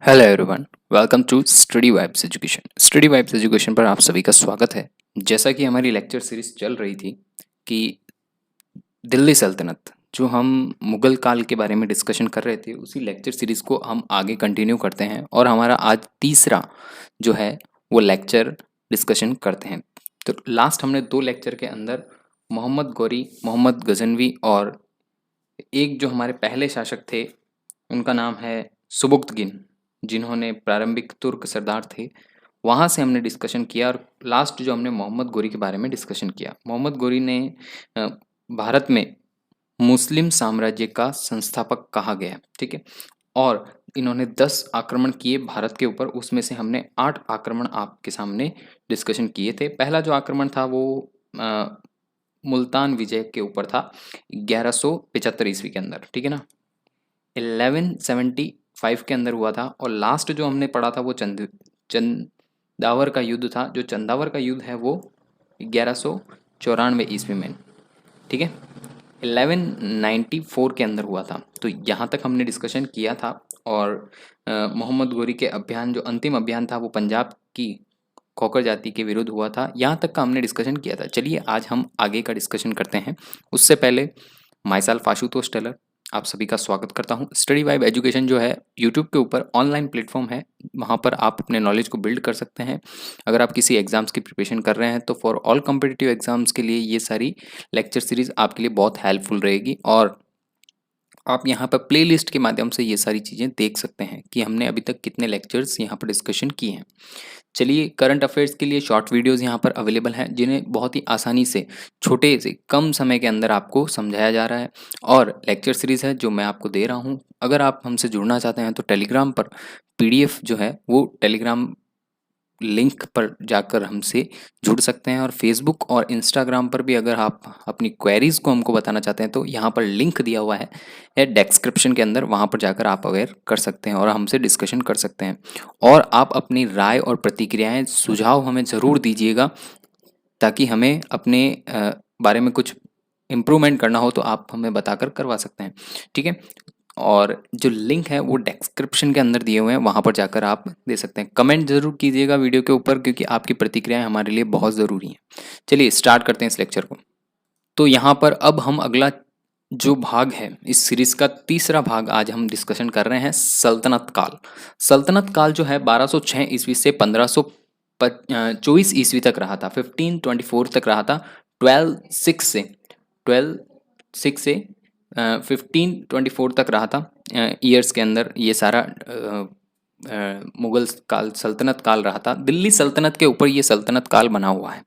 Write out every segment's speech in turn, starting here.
Hello everyone, welcome to study vibes education. Study vibes education पर आप सभी का स्वागत है। जैसा कि हमारी लेक्चर सीरीज चल रही थी कि दिल्ली सल्तनत, जो हम मुगल काल के बारे में डिस्कशन कर रहे थे, उसी लेक्चर सीरीज को हम आगे कंटिन्यू करते हैं और हमारा आज तीसरा जो है वो लेक्चर डिस्कशन करते हैं। तो लास्ट हमने दो लेक्चर के अंदर मोहम्मद गौरी, मोहम्मद गजनवी और एक जो हमारे पहले शासक थे उनका नाम है सुबुक्तगिन, जिन्होंने प्रारंभिक तुर्क सरदार थे, वहाँ से हमने डिस्कशन किया। और लास्ट जो हमने मोहम्मद गोरी के बारे में डिस्कशन किया। मोहम्मद गोरी ने अ, भारत में मुस्लिम साम्राज्य का संस्थापक कहा गया, ठीक है। और इन्होंने 10 आक्रमण किए भारत के ऊपर, उसमें से हमने 8 आक्रमण आपके सामने डिस्कशन किए थे। पहला जो आक्रमण था वो मुल्तान विजय के ऊपर था 1175 ईस्वी के अंदर, ठीक है ना। 1175 के अंदर हुआ था। और लास्ट जो हमने पढ़ा था वो चंदावर का युद्ध था। जो चंदावर का युद्ध है वो 1194 ईस्वी में, ठीक है, 1194 के अंदर हुआ था। तो यहाँ तक हमने डिस्कशन किया था। और मोहम्मद गोरी के अभियान, जो अंतिम अभियान था, वो पंजाब की खोकर जाति के विरुद्ध हुआ था। यहाँ तक का हमने डिस्कशन किया था। चलिए आज हम आगे का डिस्कशन करते हैं। उससे पहले माई सेल्फ आशुतोष टेलर, आप सभी का स्वागत करता हूँ। स्टडी वाइब एजुकेशन जो है यूट्यूब के ऊपर ऑनलाइन प्लेटफॉर्म है, वहाँ पर आप अपने नॉलेज को बिल्ड कर सकते हैं। अगर आप किसी एग्जाम्स की प्रिपरेशन कर रहे हैं तो फॉर ऑल कॉम्पिटिटिव एग्जाम्स के लिए ये सारी लेक्चर सीरीज आपके लिए बहुत हेल्पफुल रहेगी। और आप यहाँ पर प्लेलिस्ट के माध्यम से ये सारी चीज़ें देख सकते हैं कि हमने अभी तक कितने लेक्चर्स यहाँ पर डिस्कशन किए हैं। चलिए, करंट अफेयर्स के लिए शॉर्ट वीडियोस यहाँ पर अवेलेबल हैं, जिन्हें बहुत ही आसानी से छोटे से कम समय के अंदर आपको समझाया जा रहा है। और लेक्चर सीरीज़ है जो मैं आपको दे रहा हूँ। अगर आप हमसे जुड़ना चाहते हैं तो टेलीग्राम पर पीडीएफ जो है वो टेलीग्राम लिंक पर जाकर हमसे जुड़ सकते हैं। और फेसबुक और इंस्टाग्राम पर भी अगर आप अपनी क्वेरीज को हमको बताना चाहते हैं तो यहाँ पर लिंक दिया हुआ है डिस्क्रिप्शन के अंदर, वहाँ पर जाकर आप अवेयर कर सकते हैं और हमसे डिस्कशन कर सकते हैं। और आप अपनी राय और प्रतिक्रियाएं, सुझाव हमें ज़रूर दीजिएगा, ताकि हमें अपने बारे में कुछ इम्प्रूवमेंट करना हो तो आप हमें बताकर करवा सकते हैं, ठीक है। और जो लिंक है वो डिस्क्रिप्शन के अंदर दिए हुए हैं, वहाँ पर जाकर आप दे सकते हैं। कमेंट ज़रूर कीजिएगा वीडियो के ऊपर, क्योंकि आपकी प्रतिक्रियाएं हमारे लिए बहुत ज़रूरी हैं। चलिए स्टार्ट करते हैं इस लेक्चर को। तो यहाँ पर अब हम अगला जो भाग है इस सीरीज़ का तीसरा भाग आज हम डिस्कशन कर रहे हैं, सल्तनत काल। सल्तनत काल जो है 1206 ईस्वी से 1524 ईस्वी तक रहा था, 1524 तक रहा था। 12 6 से 1524 तक रहा था। ईयर्स के अंदर ये सारा मुगल काल, सल्तनत काल रहा था। दिल्ली सल्तनत के ऊपर ये सल्तनत काल बना हुआ है।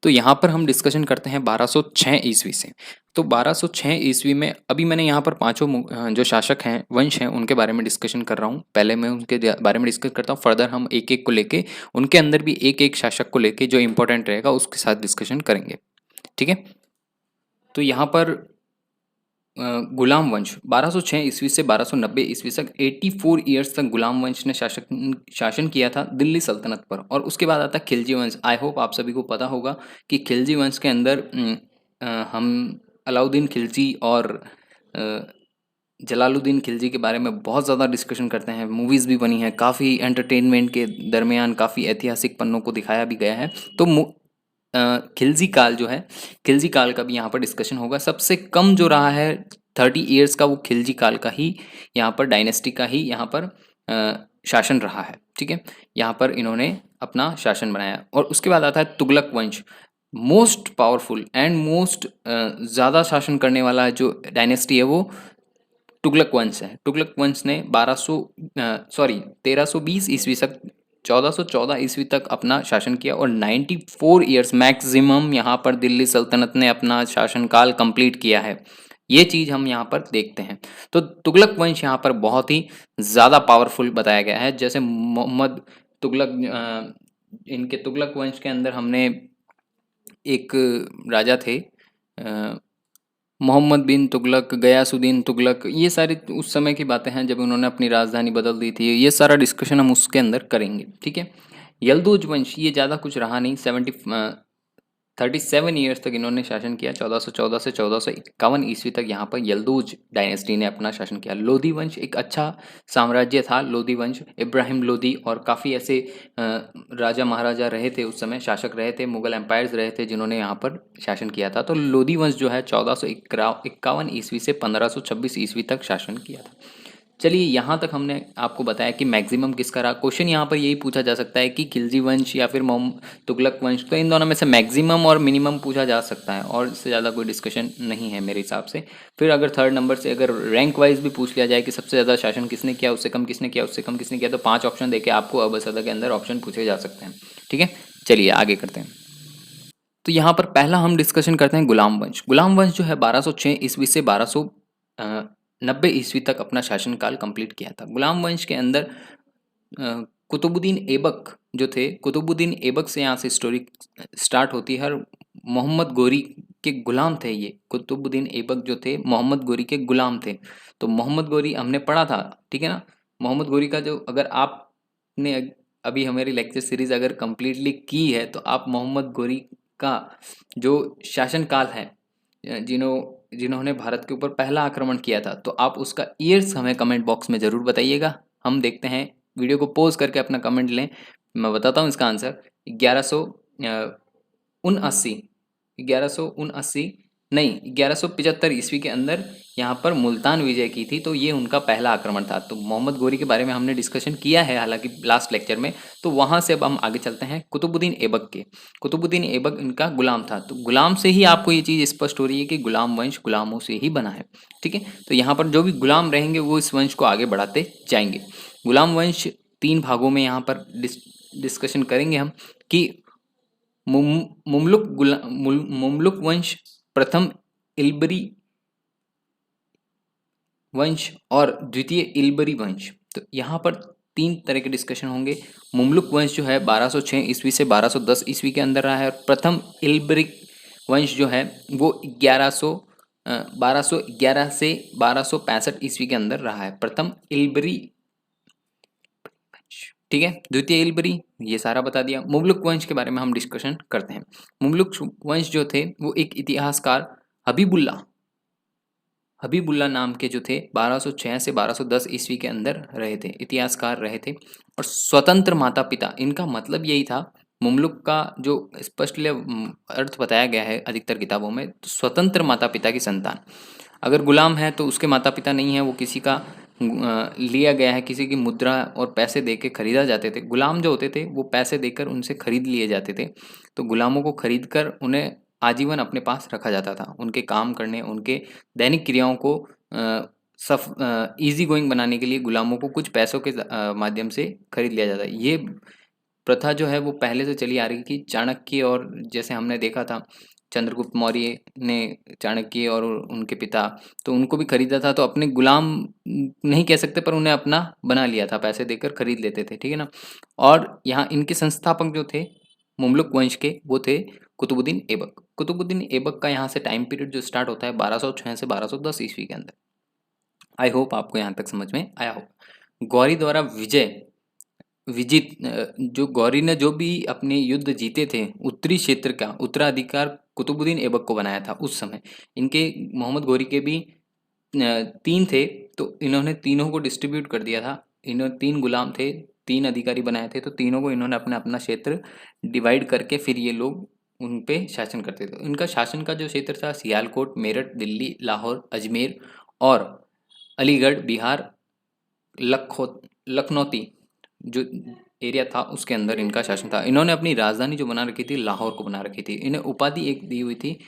तो यहाँ पर हम डिस्कशन करते हैं 1206 ईस्वी से। तो 1206 ईस्वी में अभी मैंने यहाँ पर पांचों जो शासक हैं, वंश हैं, उनके बारे में डिस्कशन कर रहा हूँ। पहले मैं उनके बारे में डिस्कस करता हूँ, फर्दर हम एक एक को लेके, उनके अंदर भी एक एक शासक को लेके जो इंपॉर्टेंट रहेगा उसके साथ डिस्कशन करेंगे, ठीक है। तो यहाँ पर गुलाम वंश 1206 ईस्वी से 1290 ईस्वी तक 84 ईयर्स तक गुलाम वंश ने शासन किया था दिल्ली सल्तनत पर। और उसके बाद आता खिलजी वंश। आई होप आप सभी को पता होगा कि खिलजी वंश के अंदर हम अलाउद्दीन खिलजी और जलालुद्दीन खिलजी के बारे में बहुत ज़्यादा डिस्कशन करते हैं। मूवीज़ भी बनी हैं, काफ़ी एंटरटेनमेंट के दरमियान काफ़ी ऐतिहासिक पन्नों को दिखाया भी गया है। तो खिलजी काल जो है, खिलजी काल का भी यहाँ पर डिस्कशन होगा। सबसे कम जो रहा है 30 ईयर्स का, वो खिलजी काल का ही, यहाँ पर डायनेस्टी का ही यहाँ पर शासन रहा है, ठीक है। यहाँ पर इन्होंने अपना शासन बनाया। और उसके बाद आता है तुगलक वंश। मोस्ट पावरफुल एंड मोस्ट ज़्यादा शासन करने वाला जो डायनेस्टी है वो तुगलक वंश है। तुगलक वंश ने 1320 ईस्वी तक, 1414 ईस्वी तक अपना शासन किया। और 94 ईयर्स मैक्सिमम यहाँ पर दिल्ली सल्तनत ने अपना शासनकाल कंप्लीट किया है। ये चीज़ हम यहाँ पर देखते हैं। तो तुगलक वंश यहाँ पर बहुत ही ज़्यादा पावरफुल बताया गया है। जैसे मोहम्मद तुगलक, इनके तुगलक वंश के अंदर हमने एक राजा थे, मोहम्मद बिन तुगलक, गयासुद्दीन तुगलक, ये सारी उस समय की बातें हैं जब उन्होंने अपनी राजधानी बदल दी थी। ये सारा डिस्कशन हम उसके अंदर करेंगे, ठीक है। यल्दूज वंश ये ज़्यादा कुछ रहा नहीं, 37 ईयर्स तक इन्होंने शासन किया। 1414 से 1451 ईस्वी तक यहाँ पर यल्दूज डायनेस्टी ने अपना शासन किया। लोधी वंश एक अच्छा साम्राज्य था। लोधी वंश, इब्राहिम लोधी और काफ़ी ऐसे राजा महाराजा रहे थे उस समय, शासक रहे थे, मुगल एम्पायर्स रहे थे जिन्होंने यहाँ पर शासन किया था। तो लोधी वंश जो है 1451 ईस्वी से 1526 ईस्वी तक शासन किया था। चलिए, यहाँ तक हमने आपको बताया कि मैक्सिमम किसका रहा। क्वेश्चन यहाँ पर यही पूछा जा सकता है कि खिलजी वंश या फिर तुगलक वंश, तो इन दोनों में से मैक्सिमम और मिनिमम पूछा जा सकता है, और इससे ज़्यादा कोई डिस्कशन नहीं है मेरे हिसाब से। फिर अगर थर्ड नंबर से अगर रैंक वाइज भी पूछ लिया जाए कि सबसे ज़्यादा शासन किसने किया, उससे कम किसने किया, उससे कम किसने किया, तो 5 ऑप्शन देके आपको अबसदा के अंदर ऑप्शन पूछे जा सकते हैं। ठीक है, चलिए आगे करते हैं। तो यहाँ पर पहला हम डिस्कशन करते हैं गुलाम वंश। गुलाम वंश जो है 1206 ईस्वी से 1290 ईस्वी तक अपना शासनकाल कंप्लीट किया था। गुलाम वंश के अंदर कुतुबुद्दीन ऐबक जो थे, कुतुबुद्दीन ऐबक से यहाँ से स्टोरी स्टार्ट होती है। और मोहम्मद गोरी के गुलाम थे ये। कुतुबुद्दीन ऐबक जो थे मोहम्मद गोरी के गुलाम थे। तो मोहम्मद गोरी हमने पढ़ा था, ठीक है ना। मोहम्मद गोरी का जो, अगर आपने अभी हमारी लेक्चर सीरीज अगर कंप्लीटली की है, तो आप मोहम्मद गोरी का जो शासनकाल है, जिन्होंने भारत के ऊपर पहला आक्रमण किया था, तो आप उसका ईयर्स हमें कमेंट बॉक्स में ज़रूर बताइएगा। हम देखते हैं, वीडियो को पॉज करके अपना कमेंट लें, मैं बताता हूँ इसका आंसर। 1179, 1179 नहीं, 1175 ईस्वी के अंदर यहाँ पर मुल्तान विजय की थी। तो ये उनका पहला आक्रमण था। तो मोहम्मद गोरी के बारे में हमने डिस्कशन किया है हालांकि लास्ट लेक्चर में। तो वहाँ से अब हम आगे चलते हैं कुतुबुद्दीन ऐबक के। कुतुबुद्दीन ऐबक इनका गुलाम था। तो गुलाम से ही आपको ये चीज़ स्पष्ट हो रही है कि गुलाम वंश गुलामों से ही बना है। ठीक है, तो यहाँ पर जो भी गुलाम रहेंगे वो इस वंश को आगे बढ़ाते जाएंगे। गुलाम वंश 3 भागों में यहाँ पर डिस्कशन करेंगे हम कि मुमलुक वंश, प्रथम इल्बरी वंश और द्वितीय इल्बरी वंश। तो यहाँ पर 3 तरह के डिस्कशन होंगे। मुमलुक वंश जो है 1206 ईस्वी से 1210 ईस्वी के अंदर रहा है। और प्रथम इल्बरी वंश जो है वो 1211 से 1265 ईस्वी के अंदर रहा है, प्रथम इल्बरी। ठीक है, द्वितीय इल्बरी ये सारा बता दिया। मुमलुक वंश के बारे में हम डिस्कशन करते हैं। मुमलुक वंश जो थे वो एक इतिहासकार हबीबुल्ला नाम के जो थे 1206 से 1210 ईस्वी के अंदर रहे थे, इतिहासकार रहे थे। और स्वतंत्र माता पिता, इनका मतलब यही था। मुमलुक का जो स्पष्ट अर्थ बताया गया है अधिकतर किताबों में, तो स्वतंत्र माता पिता की संतान। अगर गुलाम है तो उसके माता पिता नहीं है, वो किसी का लिया गया है, किसी की मुद्रा और पैसे दे के खरीदा जाते थे। गुलाम जो होते थे वो पैसे देकर उनसे खरीद लिए जाते थे। तो गुलामों को खरीद कर उन्हें आजीवन अपने पास रखा जाता था। उनके काम करने, उनके दैनिक क्रियाओं को ईजी गोइंग बनाने के लिए गुलामों को कुछ पैसों के माध्यम से खरीद लिया जाता है। ये प्रथा जो है वो पहले से चली आ रही थी। चाणक्य, और जैसे हमने देखा था चंद्रगुप्त मौर्य ने चाणक्य और उनके पिता, तो उनको भी खरीदा था। तो अपने गुलाम नहीं कह सकते, पर उन्हें अपना बना लिया था, पैसे देकर खरीद लेते थे। ठीक है ना। और यहाँ इनके संस्थापक जो थे मुमलुक वंश के, वो थे कुतुबुद्दीन ऐबक। कुतुबुद्दीन ऐबक का यहाँ से टाइम पीरियड जो स्टार्ट होता है 1206 से 1210 ईस्वी के अंदर। आई होप आपको यहाँ तक समझ में आया हो। गौरी द्वारा जो गौरी ने जो भी अपने युद्ध जीते थे, उत्तरी क्षेत्र का उत्तराधिकार कुतुबुद्दीन ऐबक को बनाया था उस समय। इनके मोहम्मद गौरी के भी 3 थे, तो इन्होंने तीनों को डिस्ट्रीब्यूट कर दिया था। इन्होंने 3 गुलाम थे, 3 अधिकारी बनाए थे, तो तीनों को इन्होंने अपना अपना क्षेत्र डिवाइड करके फिर ये लोग उन पे शासन करते थे। इनका शासन का जो क्षेत्र था सियालकोट, मेरठ, दिल्ली, लाहौर, अजमेर और अलीगढ़, बिहार, लखनौती जो एरिया था उसके अंदर इनका शासन था। इन्होंने अपनी राजधानी जो बना रखी थी लाहौर को बना रखी थी। इन्हें उपाधि एक दी हुई थी,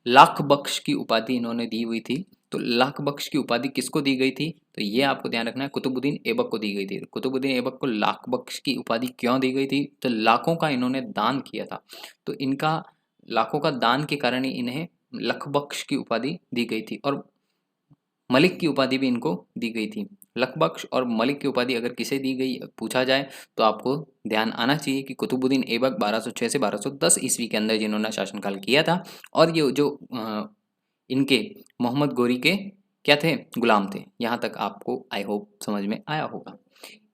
लाख बख्श की उपाधि इन्होंने दी हुई थी। तो लाख बख्श की उपाधि किसको दी गई थी, तो ये आपको ध्यान रखना है, कुतुबुद्दीन ऐबक को दी गई थी। कुतुबुद्दीन ऐबक को लाख बख्श की उपाधि क्यों दी गई थी, तो लाखों का इन्होंने दान किया था। तो इनका लाखों का दान के कारण ही इन्हें लख बख्श की उपाधि दी गई थी। और मलिक की उपाधि भी इनको दी गई थी। लखबख्श और मलिक की उपाधि अगर किसे दी गई पूछा जाए, तो आपको ध्यान आना चाहिए कि कुतुबुद्दीन ऐबक 1206 से 1210 ईस्वी के अंदर जिन्होंने शासनकाल किया था। और ये जो इनके मोहम्मद गोरी के क्या थे, गुलाम थे। यहाँ तक आपको आई होप समझ में आया होगा।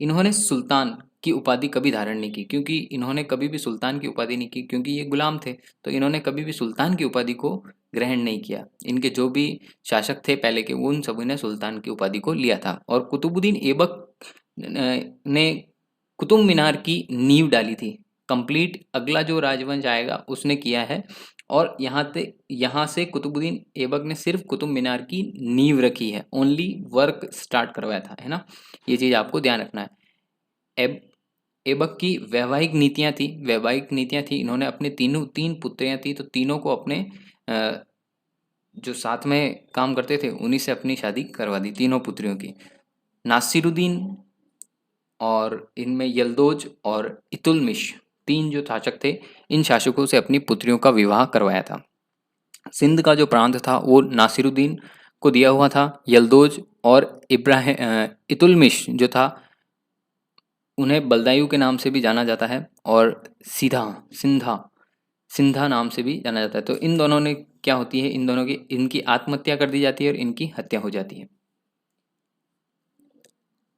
इन्होंने सुल्तान की उपाधि कभी धारण नहीं की, क्योंकि इन्होंने कभी भी सुल्तान की उपाधि नहीं की, क्योंकि ये गुलाम थे। तो इन्होंने कभी भी सुल्तान की उपाधि को ग्रहण नहीं किया। इनके जो भी शासक थे पहले के, उन सभी ने सुल्तान की उपाधि को लिया था। और कुतुबुद्दीन ऐबक ने कुतुब मीनार की नींव डाली थी। कंप्लीट अगला जो राजवंश आएगा उसने किया है। और यहाँ से कुतुबुद्दीन ऐबक ने सिर्फ कुतुब मीनार की नींव रखी है, ओनली वर्क स्टार्ट करवाया था, है ना। ये चीज़ आपको ध्यान रखना है। ऐब ऐबक की वैवाहिक नीतियाँ थी। इन्होंने अपने तीन पुत्रियाँ थी, तो तीनों को अपने जो साथ में काम करते थे उन्हीं से अपनी शादी करवा दी, तीनों पुत्रियों की। नासिरुद्दीन और इनमें यल्दोज और इतुलमिश, तीन जो शासक थे, इन शासकों से अपनी पुत्रियों का विवाह करवाया था। सिंध का जो प्रांत था वो नासिरुद्दीन को दिया हुआ था। यल्दोज और इतुलमिश जो था, उन्हें बलदायू के नाम से भी जाना जाता है, और सिंधा सिंधा नाम से भी जाना जाता है। तो इन दोनों ने क्या होती है, इन दोनों की इनकी आत्महत्या कर दी जाती है और इनकी हत्या हो जाती है।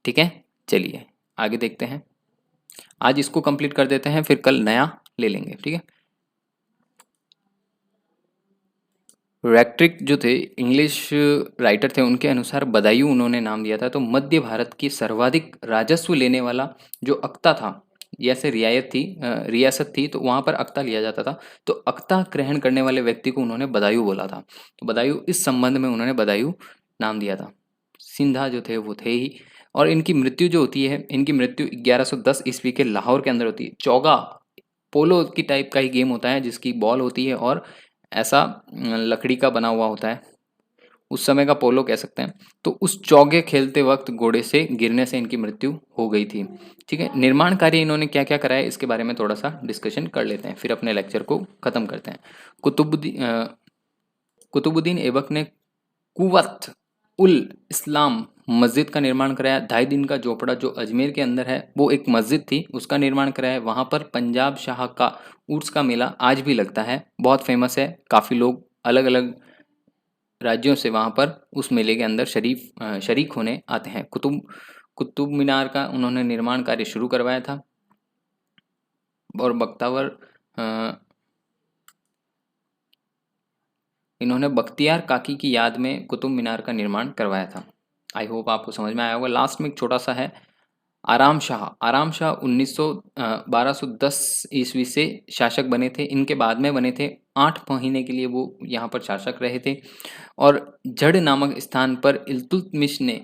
ठीक है, चलिए आगे देखते हैं। आज इसको कंप्लीट कर देते हैं, फिर कल नया ले लेंगे। ठीक है। रैक्ट्रिक जो थे इंग्लिश राइटर थे, उनके अनुसार बदायूं उन्होंने नाम दिया था। तो मध्य भारत की सर्वाधिक राजस्व लेने वाला जो अक्ता था, जैसे रियासत थी, तो वहाँ पर अक्ता लिया जाता था। तो अक्ता ग्रहण करने वाले व्यक्ति को उन्होंने बदायूं बोला था। तो बदायूं, इस संबंध में उन्होंने बदायूं नाम दिया था। सिंधा जो थे वो थे ही। और इनकी मृत्यु जो होती है, इनकी मृत्यु 1110 ईस्वी के लाहौर के अंदर होती है। चौगा पोलो की टाइप का ही गेम होता है, जिसकी बॉल होती है और ऐसा लकड़ी का बना हुआ होता है, उस समय का पोलो कह सकते हैं। तो उस चौगे खेलते वक्त घोड़े से गिरने से इनकी मृत्यु हो गई थी। ठीक है। निर्माण कार्य इन्होंने क्या क्या कराया, इसके बारे में थोड़ा सा डिस्कशन कर लेते हैं, फिर अपने लेक्चर को ख़त्म करते हैं। कुतुबुद्दीन ऐबक ने कुवत उल इस्लाम मस्जिद का निर्माण कराया। 2.5 दिन का झोपड़ा जो अजमेर के अंदर है, वो एक मस्जिद थी, उसका निर्माण कराया। वहाँ पर पंजाब शाह का उर्स का मेला आज भी लगता है, बहुत फेमस है। काफ़ी लोग अलग अलग राज्यों से वहाँ पर उस मेले के अंदर शरीक होने आते हैं। कुतुब मीनार का उन्होंने निर्माण कार्य शुरू करवाया था। और बख्तावर इन्होंने बख्तियार काकी की याद में कुतुब मीनार का निर्माण करवाया था। आई होप आपको समझ में आया होगा। लास्ट में एक छोटा सा है, आराम शाह 1210 ईस्वी से शासक बने थे। इनके बाद में बने थे, 8 महीने के लिए वो यहाँ पर शासक रहे थे। और जड़ नामक स्थान पर इल्तुतमिश ने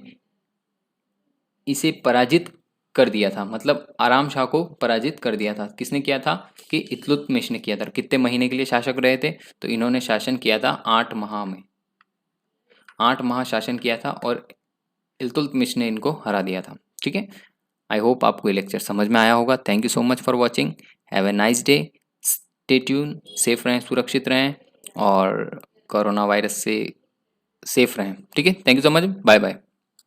इसे पराजित कर दिया था। मतलब आराम शाह को पराजित कर दिया था। किसने किया था, कि इल्तुतमिश ने किया था। कितने महीने के लिए शासक रहे थे, तो इन्होंने शासन किया था 8 माह में, 8 माह शासन किया था, और इल्तुतमिश ने इनको हरा दिया था। ठीक है। आई होप आपको ये लेक्चर समझ में आया होगा। Thank you so much for watching. Have a nice day. Stay tune, safe रहें, सुरक्षित रहें, और कोरोना वायरस से सेफ रहें। ठीक है। Thank you so much. Bye bye.